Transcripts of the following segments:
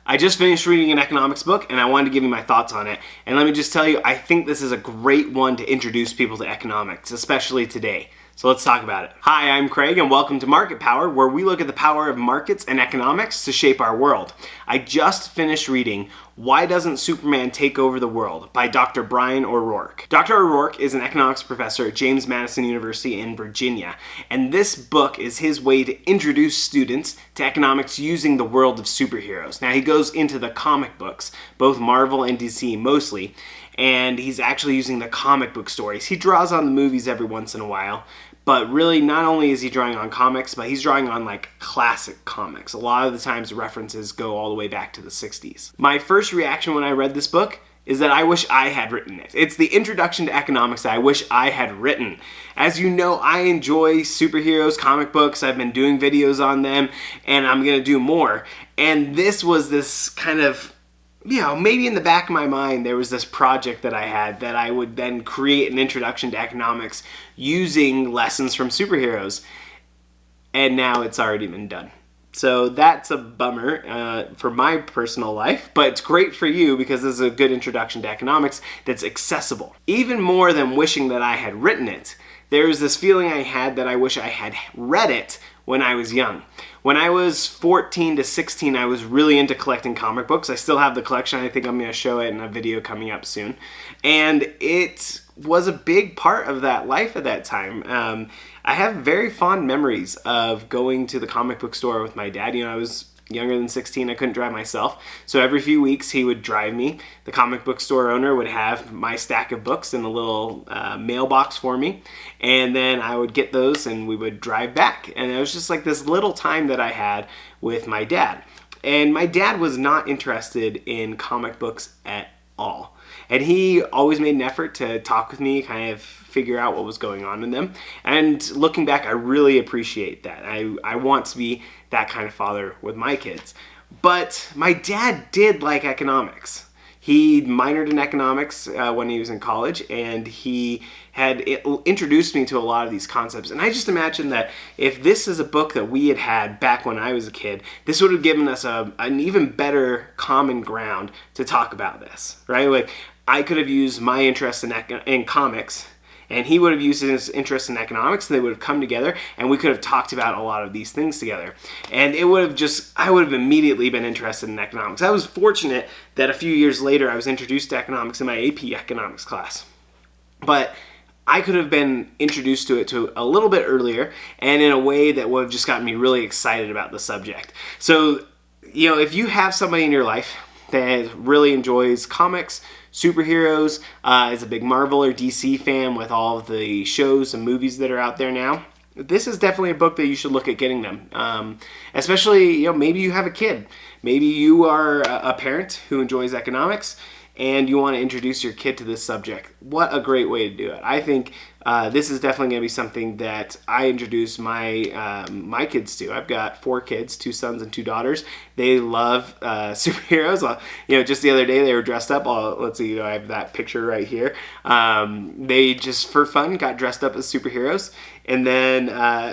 I just finished reading an economics book and I wanted to give you my thoughts on it. And let me just tell you, I think this is a great one to introduce people to economics, especially today. So let's talk about it. Hi, I'm Craig and welcome to Market Power, where we look at the power of markets and economics to shape our world. I just finished reading Why Doesn't Superman Take Over the World by Dr. Brian O'Rourke. Dr. O'Rourke is an economics professor at James Madison University in Virginia, and this book is his way to introduce students to economics using the world of superheroes. Now, he goes into the comic books, both Marvel and DC mostly, and he's actually using the comic book stories. He draws on the movies every once in a while, but really not only is he drawing on comics, but he's drawing on like classic comics. A lot of the times the references go all the way back to the 60s. My first reaction when I read this book is that I wish I had written it. It's the introduction to economics that I wish I had written. As you know, I enjoy superheroes, comic books. I've been doing videos on them, and I'm gonna do more. And this was this kind of, maybe in the back of my mind there was this project that I had that I would then create an introduction to economics using lessons from superheroes. And now it's already been done. So that's a bummer for my personal life, but it's great for you because this is a good introduction to economics that's accessible. Even more than wishing that I had written it, there's this feeling I had that I wish I had read it when I was young. When I was 14 to 16, I was really into collecting comic books. I still have the collection. I think I'm going to show it in a video coming up soon. And it was a big part of that life at that time. I have very fond memories of going to the comic book store with my dad. I was younger than 16, I couldn't drive myself. So every few weeks he would drive me. The comic book store owner would have my stack of books in a little mailbox for me. And then I would get those and we would drive back. And it was just like this little time that I had with my dad. And my dad was not interested in comic books at all. And he always made an effort to talk with me, kind of figure out what was going on in them. And looking back, I really appreciate that. I want to be that kind of father with my kids. But my dad did like economics. He minored in economics when he was in college, and he had introduced me to a lot of these concepts. And I just imagine that if this is a book that we had had back when I was a kid, this would have given us an even better common ground to talk about this, right? Like, I could have used my interest in comics, and he would have used his interest in economics, and they would have come together, and we could have talked about a lot of these things together. And I would have immediately been interested in economics. I was fortunate that a few years later I was introduced to economics in my AP economics class. But I could have been introduced to it a little bit earlier, and in a way that would have just gotten me really excited about the subject. So, if you have somebody in your life that really enjoys comics, superheroes, is a big Marvel or DC fan with all of the shows and movies that are out there now, this is definitely a book that you should look at getting them. Especially, maybe you have a kid. Maybe you are a parent who enjoys economics and you want to introduce your kid to this subject. What a great way to do it. I think this is definitely going to be something that I introduce my kids to. I've got 4 kids, 2 sons and 2 daughters. They love superheroes. Just the other day they were dressed up. Let's see, I have that picture right here. They just, for fun, got dressed up as superheroes. And then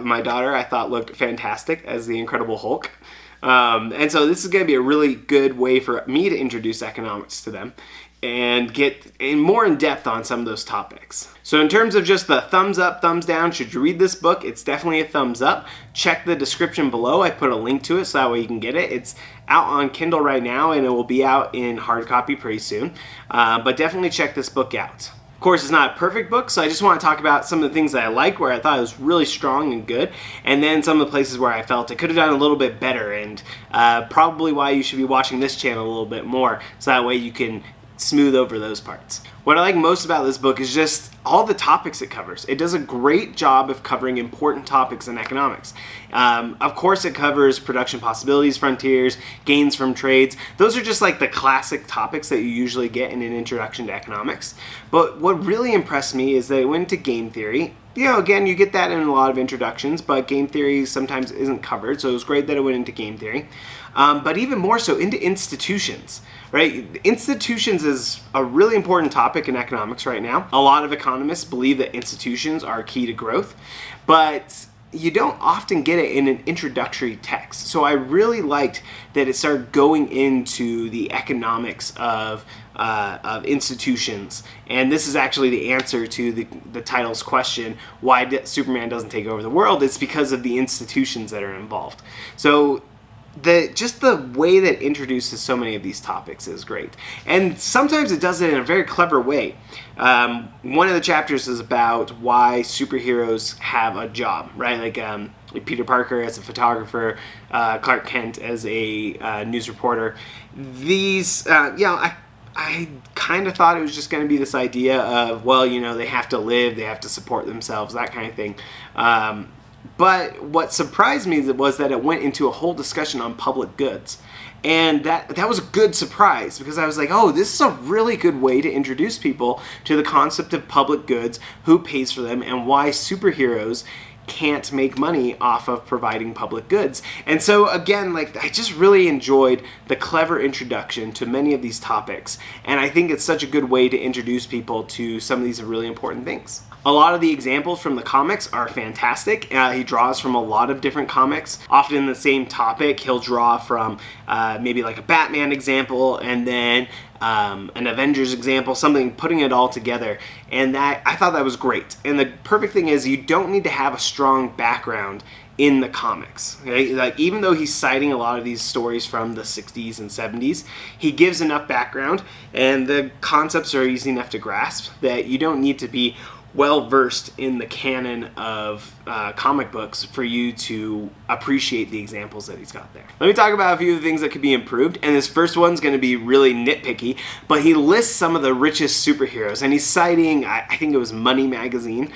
my daughter, I thought, looked fantastic as the Incredible Hulk. And so this is going to be a really good way for me to introduce economics to them and get more in depth on some of those topics. So in terms of just the thumbs up, thumbs down, should you read this book? It's definitely a thumbs up. Check the description below. I put a link to it so that way you can get it. It's out on Kindle right now, and it will be out in hard copy pretty soon. But definitely check this book out. Of course, it's not a perfect book, so I just want to talk about some of the things that I liked, where I thought it was really strong and good, and then some of the places where I felt it could have done a little bit better, and probably why you should be watching this channel a little bit more, so that way you can smooth over those parts. What I like most about this book is just all the topics it covers. It does a great job of covering important topics in economics. Of course, it covers production possibilities, frontiers, gains from trades. Those are just like the classic topics that you usually get in an introduction to economics. But what really impressed me is that it went into game theory. Again, you get that in a lot of introductions, but game theory sometimes isn't covered, so it was great that it went into game theory. But even more so into institutions, right? Institutions is a really important topic in economics right now. A lot of economists believe that institutions are key to growth, but you don't often get it in an introductory text. So I really liked that it started going into the economics of institutions, and this is actually the answer to the title's question, why Superman doesn't take over the world. It's because of the institutions that are involved. So just the way that it introduces so many of these topics is great, and sometimes it does it in a very clever way. One of the chapters is about why superheroes have a job, right? Like Peter Parker as a photographer, Clark Kent as a news reporter. These, I kind of thought it was just going to be this idea of, well, they have to live, they have to support themselves, that kind of thing. But what surprised me was that it went into a whole discussion on public goods. And that was a good surprise, because I was like, oh, this is a really good way to introduce people to the concept of public goods, who pays for them, and why superheroes can't make money off of providing public goods. And so again, I just really enjoyed the clever introduction to many of these topics, and I think it's such a good way to introduce people to some of these really important things. A lot of the examples from the comics are fantastic. He draws from a lot of different comics, often the same topic. He'll draw from maybe like a Batman example, and then an Avengers example, something, putting it all together. And I thought that was great. And the perfect thing is, you don't need to have a strong background in the comics. Okay? Like, even though he's citing a lot of these stories from the 60s and 70s, he gives enough background, and the concepts are easy enough to grasp that you don't need to be well versed in the canon of comic books for you to appreciate the examples that he's got there. Let me talk about a few of the things that could be improved, and this first one's going to be really nitpicky, but he lists some of the richest superheroes, and he's citing, I think it was Money Magazine,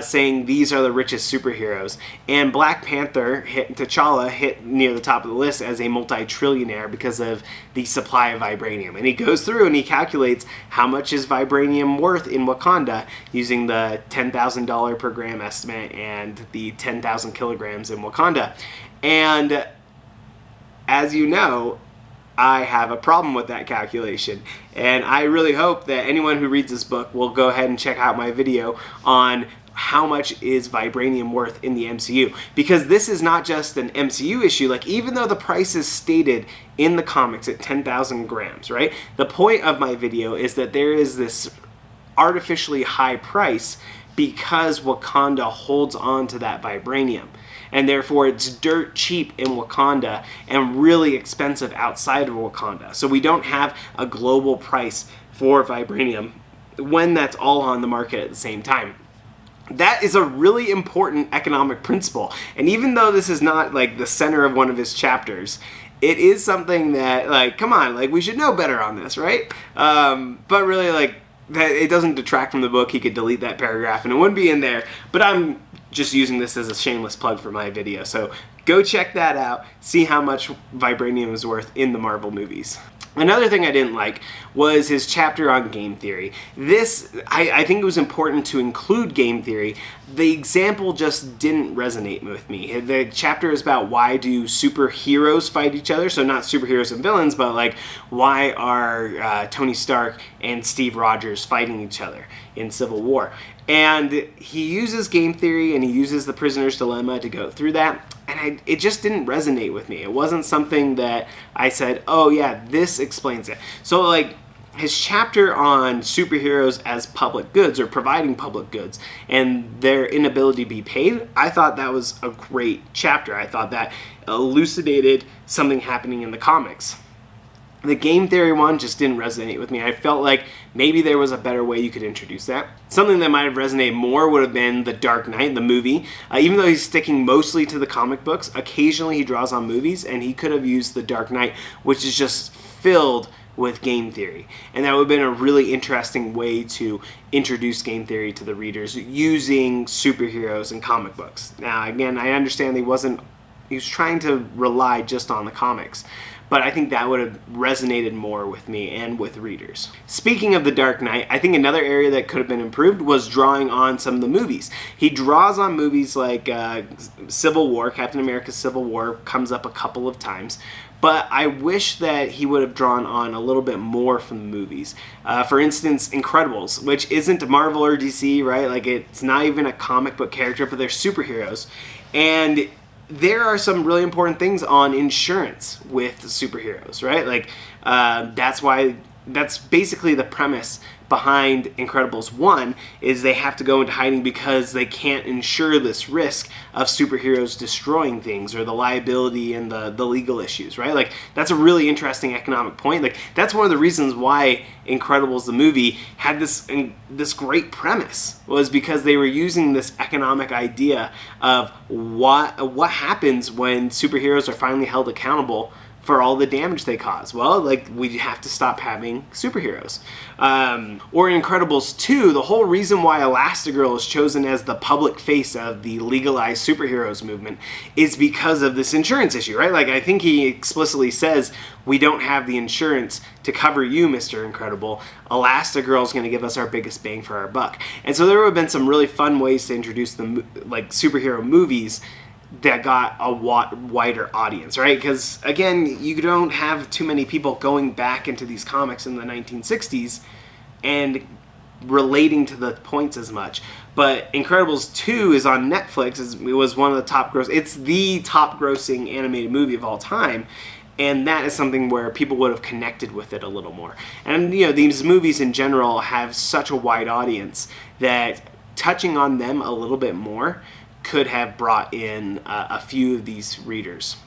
saying these are the richest superheroes, and Black Panther, T'Challa, hit near the top of the list as a multi-trillionaire because of the supply of vibranium. And he goes through and he calculates how much is vibranium worth in Wakanda using the $10,000 per gram estimate and the 10,000 kilograms in Wakanda. And as you know, I have a problem with that calculation, and I really hope that anyone who reads this book will go ahead and check out my video on how much is vibranium worth in the MCU, because this is not just an MCU issue. Like, even though the price is stated in the comics at 10,000 grams, right? The point of my video is that there is this artificially high price because Wakanda holds on to that vibranium. And therefore it's dirt cheap in Wakanda and really expensive outside of Wakanda. So we don't have a global price for vibranium when that's all on the market at the same time. That is a really important economic principle. And even though this is not like the center of one of his chapters, it is something that, like, come on, like, we should know better on this, right? But really, like, that it doesn't detract from the book. He could delete that paragraph and it wouldn't be in there. But I'm just using this as a shameless plug for my video. So go check that out. See how much vibranium is worth in the Marvel movies. Another thing I didn't like was his chapter on game theory. This, I think it was important to include game theory. The example just didn't resonate with me. The chapter is about why do superheroes fight each other, so not superheroes and villains, but like why are Tony Stark and Steve Rogers fighting each other in Civil War. And he uses game theory and he uses the prisoner's dilemma to go through that. And it just didn't resonate with me. It wasn't something that I said, oh yeah, this explains it. So like his chapter on superheroes as public goods or providing public goods and their inability to be paid, I thought that was a great chapter. I thought that elucidated something happening in the comics. The game theory one just didn't resonate with me. I felt like maybe there was a better way you could introduce that. Something that might have resonated more would have been The Dark Knight, the movie. Even though he's sticking mostly to the comic books, occasionally he draws on movies, and he could have used The Dark Knight, which is just filled with game theory. And that would have been a really interesting way to introduce game theory to the readers using superheroes and comic books. Now, again, I understand he was trying to rely just on the comics, but I think that would have resonated more with me and with readers. Speaking of The Dark Knight, I think another area that could have been improved was drawing on some of the movies. He draws on movies like Civil War. Captain America Civil War comes up a couple of times, but I wish that he would have drawn on a little bit more from the movies. For instance, Incredibles, which isn't Marvel or DC, right? Like, it's not even a comic book character, but they're superheroes. And there are some really important things on insurance with superheroes, right? Like, that's basically the premise behind Incredibles 1, is they have to go into hiding because they can't insure this risk of superheroes destroying things, or the liability and the legal issues, right? Like, that's a really interesting economic point. Like, that's one of the reasons why Incredibles the movie had this great premise, was because they were using this economic idea of what happens when superheroes are finally held accountable for all the damage they cause. Well, like, we have to stop having superheroes. Or in Incredibles 2, the whole reason why Elastigirl is chosen as the public face of the legalized superheroes movement is because of this insurance issue, right? Like, I think he explicitly says, we don't have the insurance to cover you, Mr. Incredible. Elastigirl's going to give us our biggest bang for our buck. And so there have been some really fun ways to introduce the superhero movies that got a wider audience, right? Because, again, you don't have too many people going back into these comics in the 1960s and relating to the points as much. But Incredibles 2 is on Netflix. It was one of the top it's the top grossing animated movie of all time. And that is something where people would have connected with it a little more. And, you know, these movies in general have such a wide audience that touching on them a little bit more could have brought in a few of these readers.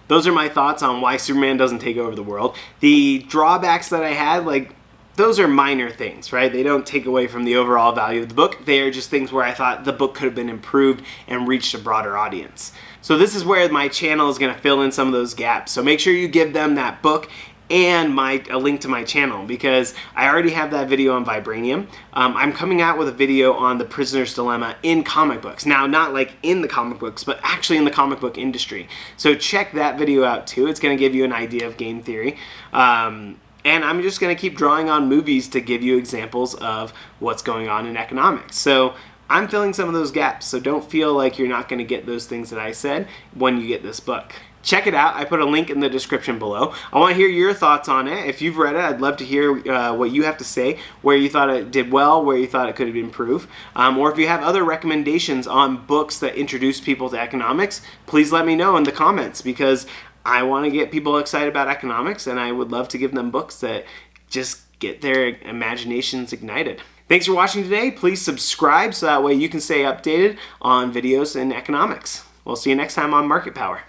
Those are my thoughts on why Superman doesn't take over the world. The drawbacks that I had, like, those are minor things, right? They don't take away from the overall value of the book. They are just things where I thought the book could have been improved and reached a broader audience. So this is where my channel is going to fill in some of those gaps. So make sure you give them that book and a link to my channel, because I already have that video on Vibranium. I'm coming out with a video on the Prisoner's Dilemma in comic books. Now, not like in the comic books, but actually in the comic book industry. So check that video out too. It's going to give you an idea of game theory. And I'm just going to keep drawing on movies to give you examples of what's going on in economics. So I'm filling some of those gaps, so don't feel like you're not going to get those things that I said when you get this book. Check it out. I put a link in the description below. I want to hear your thoughts on it. If you've read it, I'd love to hear what you have to say, where you thought it did well, where you thought it could have improved. Or if you have other recommendations on books that introduce people to economics, please let me know in the comments, because I want to get people excited about economics, and I would love to give them books that just get their imaginations ignited. Thanks for watching today. Please subscribe so that way you can stay updated on videos in economics. We'll see you next time on Market Power.